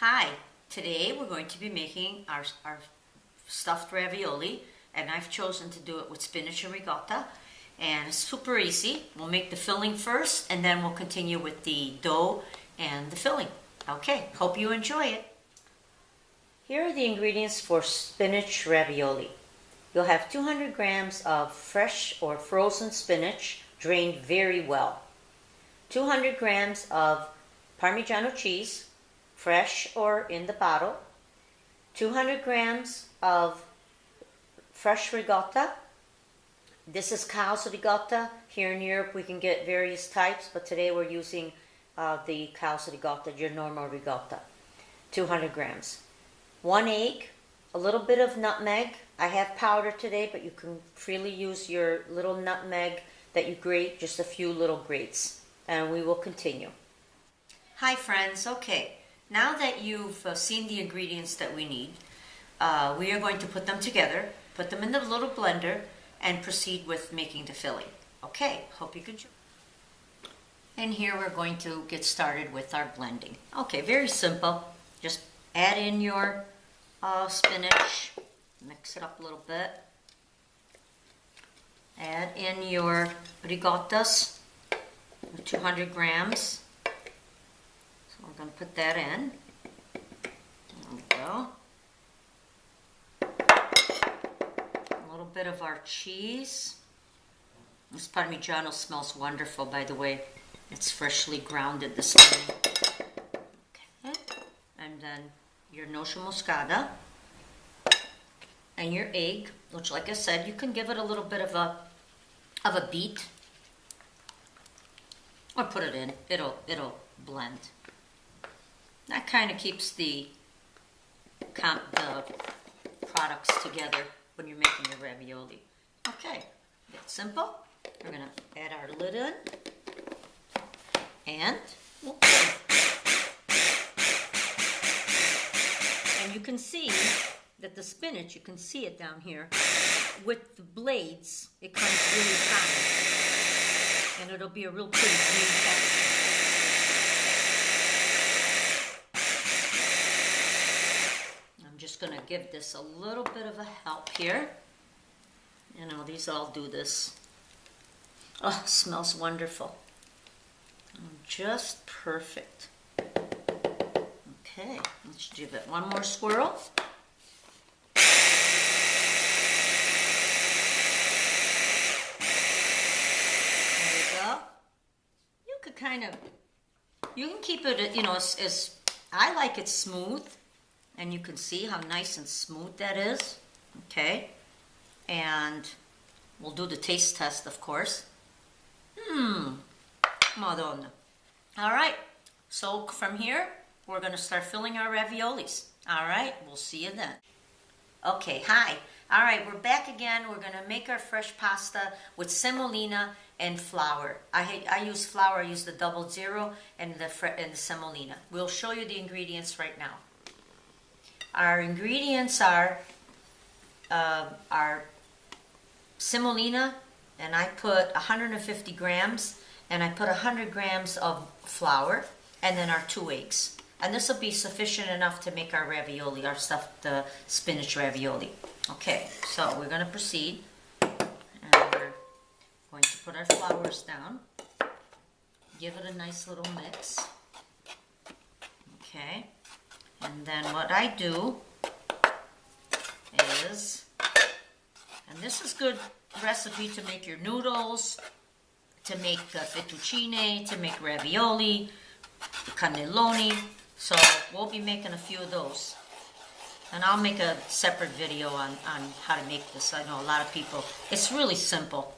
Hi, today we're going to be making our stuffed ravioli, and I've chosen to do it with spinach and ricotta, and it's super easy. We'll make the filling first and then we'll continue with the dough and the filling. Okay, hope you enjoy it. Here are the ingredients for spinach ravioli. You'll have 200 grams of fresh or frozen spinach drained very well, 200 grams of parmigiano cheese, fresh or in the bottle, 200 grams of fresh ricotta. This is cow's ricotta. Here in Europe we can get various types, but today we're using the cow's ricotta, your normal ricotta. 200 grams. 1 egg, a little bit of nutmeg. I have powder today, but you can freely use your little nutmeg that you grate, just a few little grates. And we will continue. Hi friends, okay. Now that you've seen the ingredients that we need, we are going to put them together, put them in the little blender, and proceed with making the filling. Okay, hope you can join. And here we're going to get started with our blending. Okay, very simple. Just add in your spinach, mix it up a little bit. Add in your ricottas, 200 grams. So we're going to put that in. There we go. A little bit of our cheese. This parmigiano smells wonderful, by the way. It's freshly grounded this morning. Okay. And then your noce moscata. And your egg, which, like I said, you can give it a little bit of a beat, or put it in. It'll blend. That kind of keeps the products together when you're making your ravioli. Okay, it's simple. We're gonna add our lid in, and you can see that the spinach, you can see it down here, with the blades, it comes really fine. And it'll be a real pretty green texture. I'm just going to give this a little bit of a help here. You know, these all do this. Oh, it smells wonderful. Just perfect. Okay, let's give it one more swirl. You can keep it, you know, as I like it smooth, and you can see how nice and smooth that is. Okay, and we'll do the taste test, of course. Madonna. All right, so from here we're going to start filling our raviolis. All right, we'll see you then. Okay, hi. All right, we're back again. We're going to make our fresh pasta with semolina and flour. I use flour. I use the 00 and the semolina. We'll show you the ingredients right now. Our ingredients are our semolina, and I put 150 grams, and I put 100 grams of flour, and then our 2 eggs. And this will be sufficient enough to make our ravioli, our stuffed spinach ravioli. Okay, so we're going to proceed, and we're going to put our flours down, give it a nice little mix. Okay, and then what I do is, and this is good recipe to make your noodles, to make fettuccine, to make ravioli, cannelloni. So we'll be making a few of those. And I'll make a separate video on how to make this. I know a lot of people, it's really simple.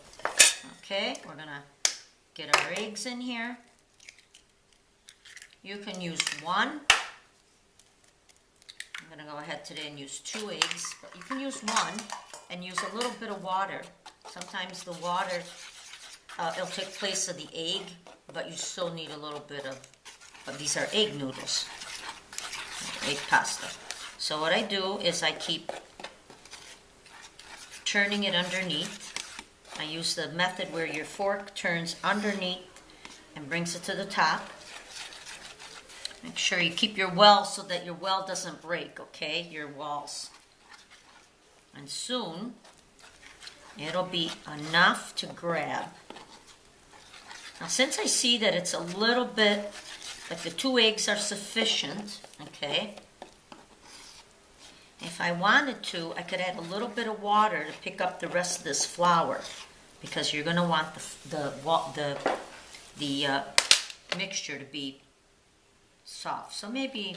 Okay, we're gonna get our eggs in here. You can use 1. I'm gonna go ahead today and use 2 eggs, but you can use 1 and use a little bit of water. Sometimes the water, it'll take place of the egg, but you still need a little bit of, these are egg noodles, egg pasta. So what I do is I keep turning it underneath. I use the method where your fork turns underneath and brings it to the top. Make sure you keep your well so that your well doesn't break, okay? Your walls. And soon, it'll be enough to grab. Now, since I see that it's a little bit, like the 2 eggs are sufficient, okay? If I wanted to, I could add a little bit of water to pick up the rest of this flour, because you're going to want the mixture to be soft. So maybe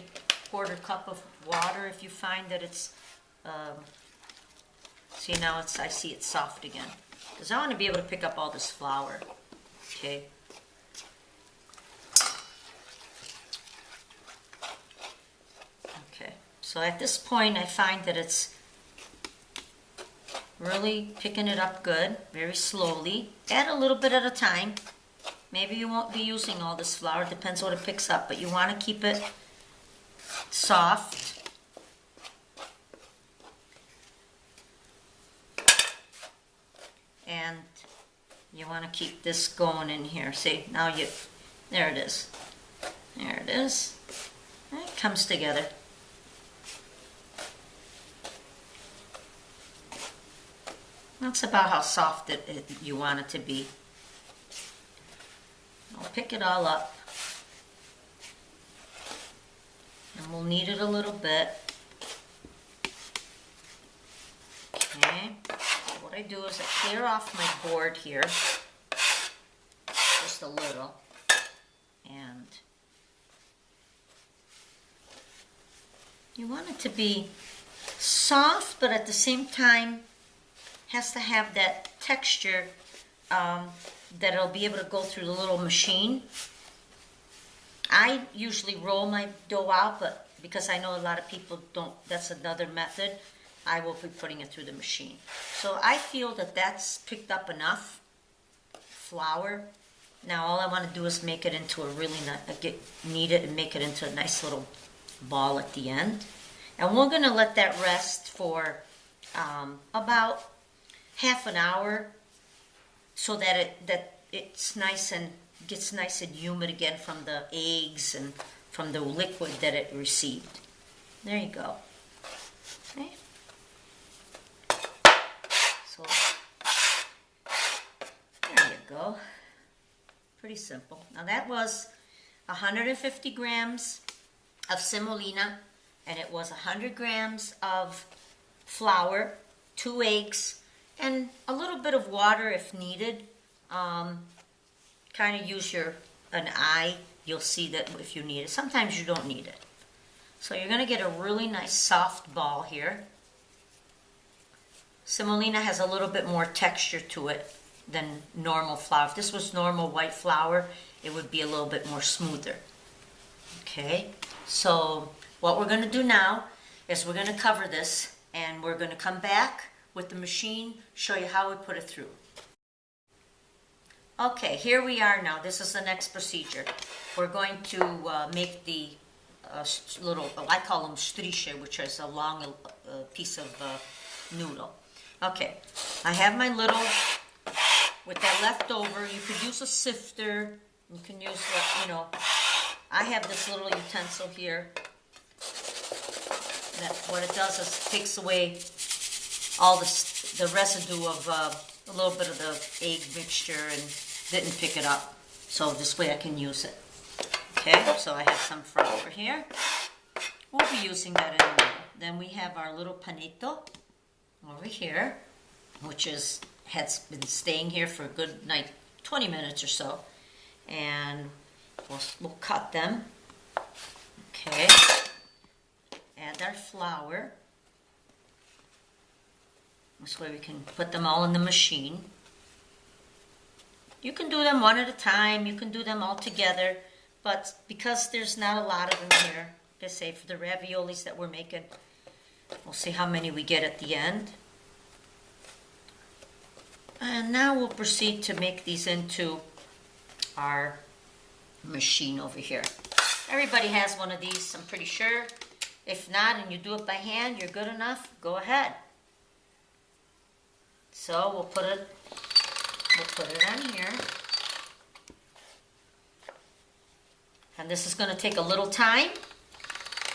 1/4 cup of water if you find that it's, see now I see it's soft again. Because I want to be able to pick up all this flour, okay? Okay, so at this point I find that it's really picking it up good, very slowly. Add a little bit at a time. Maybe you won't be using all this flour, depends what it picks up, but you want to keep it soft. And you want to keep this going in here. See, now there it is. There it is. And it comes together. That's about how soft you want it to be. I'll pick it all up. And we'll knead it a little bit. Okay. What I do is I clear off my board here. Just a little. And you want it to be soft, but at the same time has to have that texture that it'll be able to go through the little machine. I usually roll my dough out, but because I know a lot of people don't, that's another method, I will be putting it through the machine. So I feel that that's picked up enough flour. Now all I want to do is make it into a really nice, knead it and make it into a nice little ball at the end. And we're going to let that rest for about half an hour, so that it's nice and gets nice and humid again from the eggs and from the liquid that it received. There you go. Okay. So there you go. Pretty simple. Now that was 150 grams of semolina, and it was 100 grams of flour, 2 eggs, and a little bit of water if needed. Kind of use an eye. You'll see that if you need it. Sometimes you don't need it. So you're going to get a really nice soft ball here. Semolina has a little bit more texture to it than normal flour. If this was normal white flour, it would be a little bit more smoother. Okay, so what we're going to do now is we're going to cover this, and we're going to come back with the machine, show you how we put it through. Okay, here we are now. This is the next procedure. We're going to make the little, I call them striche, which is a long piece of noodle. Okay, I have my little, with that leftover, you could use a sifter, you can use, I have this little utensil here that what it does is takes away all the residue of a little bit of the egg mixture and didn't pick it up. So this way I can use it. Okay, so I have some flour here. We'll be using that in a minute. Then we have our little panetto over here, which has been staying here for a good 20 minutes or so. And we'll cut them. Okay, add our flour. This way we can put them all in the machine. You can do them one at a time, you can do them all together, but because there's not a lot of them here, like I say, for the raviolis that we're making, we'll see how many we get at the end. And now we'll proceed to make these into our machine over here. Everybody has one of these, I'm pretty sure. If not, and you do it by hand, you're good enough, go ahead. So we'll put it on here. And this is going to take a little time.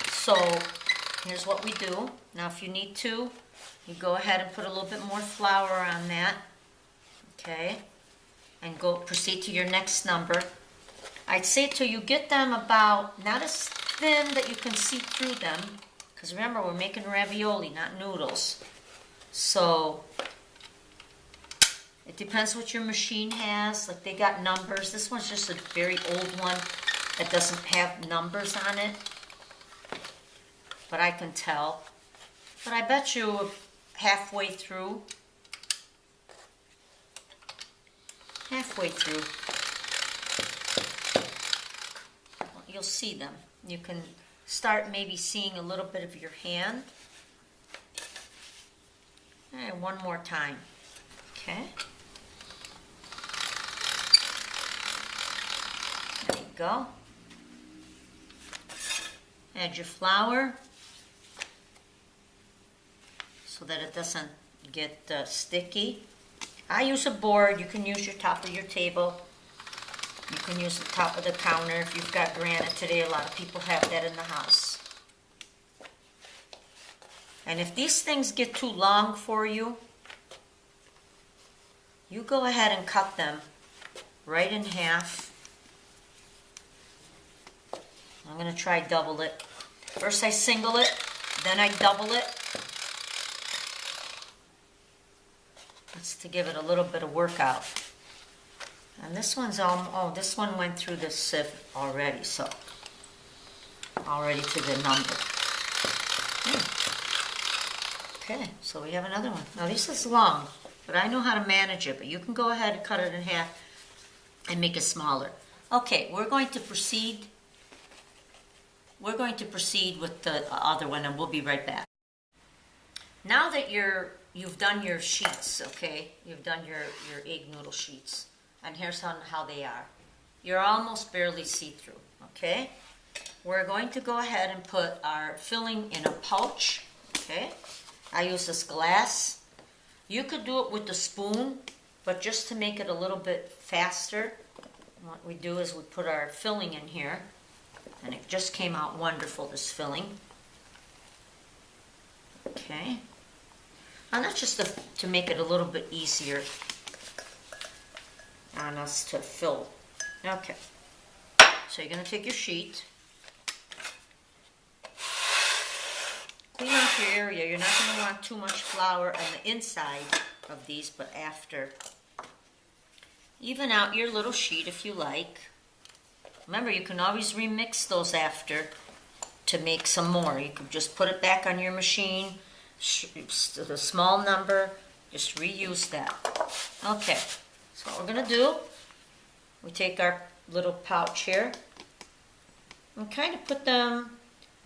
So here's what we do. Now if you need to, you go ahead and put a little bit more flour on that. Okay. And proceed to your next number. I'd say till you get them about, not as thin that you can see through them, because remember we're making ravioli, not noodles. So it depends what your machine has. Like they got numbers. This one's just a very old one that doesn't have numbers on it. But I can tell. But I bet you halfway through, you'll see them. You can start maybe seeing a little bit of your hand. And one more time. Okay. There you go. Add your flour so that it doesn't get sticky. I use a board. You can use your top of your table. You can use the top of the counter if you've got granite today. A lot of people have that in the house. And if these things get too long for you, you go ahead and cut them right in half. I'm going to try double it. First I single it, then I double it. That's to give it a little bit of workout. And this one's this one went through the sieve already, so already to the number. Okay, so we have another one. Now this is long, but I know how to manage it, but you can go ahead and cut it in half and make it smaller. Okay, we're going to proceed with the other one, and we'll be right back. Now that you've done your sheets, okay? You've done your egg noodle sheets. And here's how they are. You're almost barely see-through, okay? We're going to go ahead and put our filling in a pouch, okay? I use this glass. You could do it with the spoon, but just to make it a little bit faster, what we do is we put our filling in here. And it just came out wonderful, this filling. Okay. And that's just to make it a little bit easier on us to fill. Okay. So you're going to take your sheet. Clean off your area. You're not going to want too much flour on the inside of these, but after. Even out your little sheet if you like. Remember, you can always remix those after to make some more. You can just put it back on your machine, the small number, just reuse that. Okay, so what we're going to do, we take our little pouch here and kind of put them,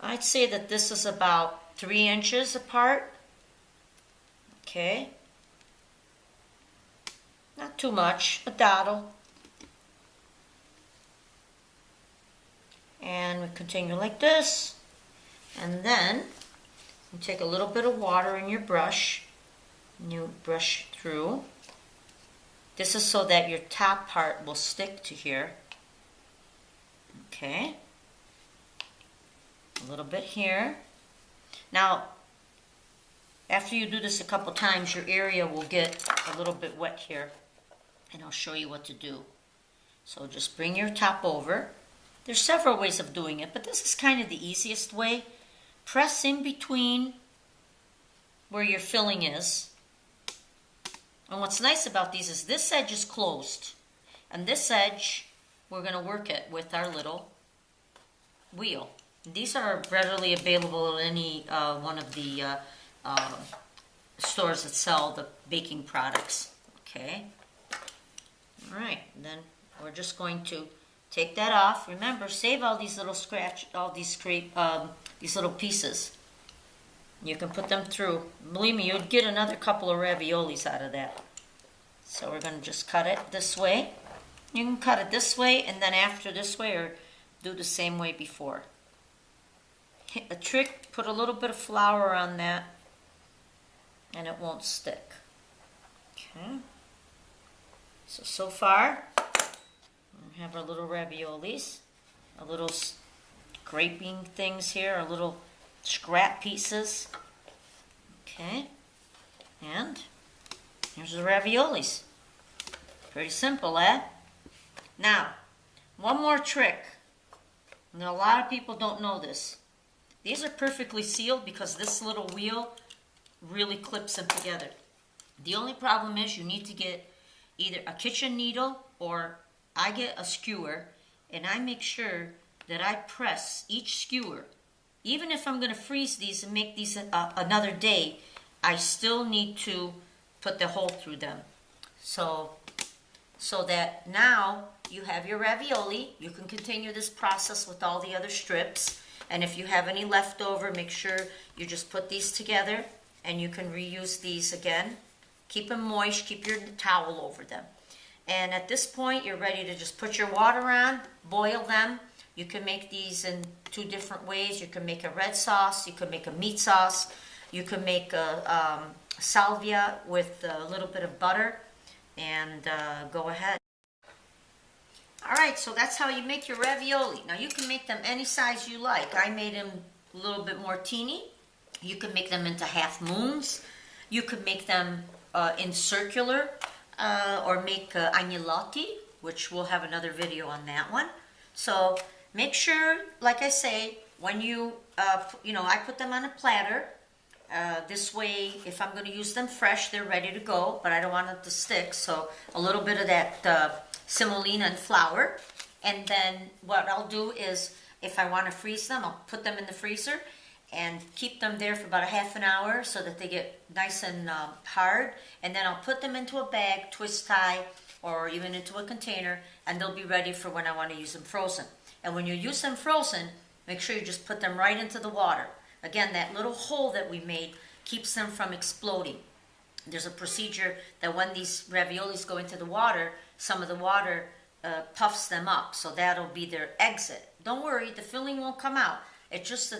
I'd say that this is about 3 inches apart. Okay, not too much, a dottle. And we continue like this. And then you take a little bit of water in your brush. And you brush through. This is so that your top part will stick to here. Okay. A little bit here. Now, after you do this a couple times, your area will get a little bit wet here. And I'll show you what to do. So just bring your top over. There's several ways of doing it, but this is kind of the easiest way. Press in between where your filling is. And what's nice about these is this edge is closed. And this edge, we're going to work it with our little wheel. These are readily available at any one of the stores that sell the baking products. Okay. All right. Then we're just going to take that off. Remember, save all these little these little pieces. You can put them through. Believe me, you'd get another couple of raviolis out of that. So we're going to just cut it this way. You can cut it this way and then after this way, or do the same way before. A trick, put a little bit of flour on that and it won't stick. Okay. So far, we have our little raviolis. a little scraping things here, a little scrap pieces. Okay, and here's the raviolis. Pretty simple, eh? Now, one more trick. Now, a lot of people don't know this. These are perfectly sealed because this little wheel really clips them together. The only problem is you need to get either a kitchen needle or I get a skewer, and I make sure that I press each skewer. Even if I'm going to freeze these and make these another day, I still need to put the hole through them. So that now you have your ravioli. You can continue this process with all the other strips. And if you have any left over, make sure you just put these together and you can reuse these again. Keep them moist, keep your towel over them. And at this point, you're ready to just put your water on, boil them. You can make these in two different ways. You can make a red sauce, you can make a meat sauce, you can make a salvia with a little bit of butter, and go ahead. All right, so that's how you make your ravioli. Now you can make them any size you like. I made them a little bit more teeny. You can make them into half moons. You could make them in circular, or make agnolotti, which we'll have another video on that one. So make sure, like I say, when you, I put them on a platter. This way, if I'm going to use them fresh, they're ready to go, but I don't want them to stick. So a little bit of that semolina flour. And then what I'll do is, if I want to freeze them, I'll put them in the freezer and keep them there for about a half an hour so that they get nice and hard. And then I'll put them into a bag, twist tie, or even into a container, and they'll be ready for when I want to use them frozen. And when you use them frozen, make sure you just put them right into the water. Again, that little hole that we made keeps them from exploding. There's a procedure that when these raviolis go into the water, some of the water puffs them up, so that'll be their exit. Don't worry, the filling won't come out. It's just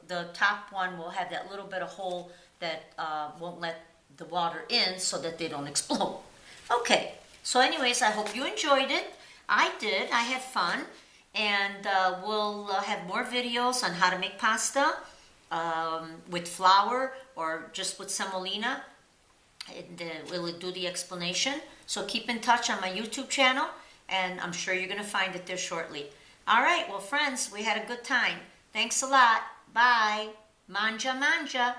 the top one will have that little bit of hole that won't let the water in so that they don't explode. Okay, so anyways, I hope you enjoyed it. I did. I had fun. And we'll have more videos on how to make pasta with flour or just with semolina. We'll do the explanation. So keep in touch on my YouTube channel, and I'm sure you're going to find it there shortly. All right, well, friends, we had a good time. Thanks a lot. Bye. Mangia Mangia.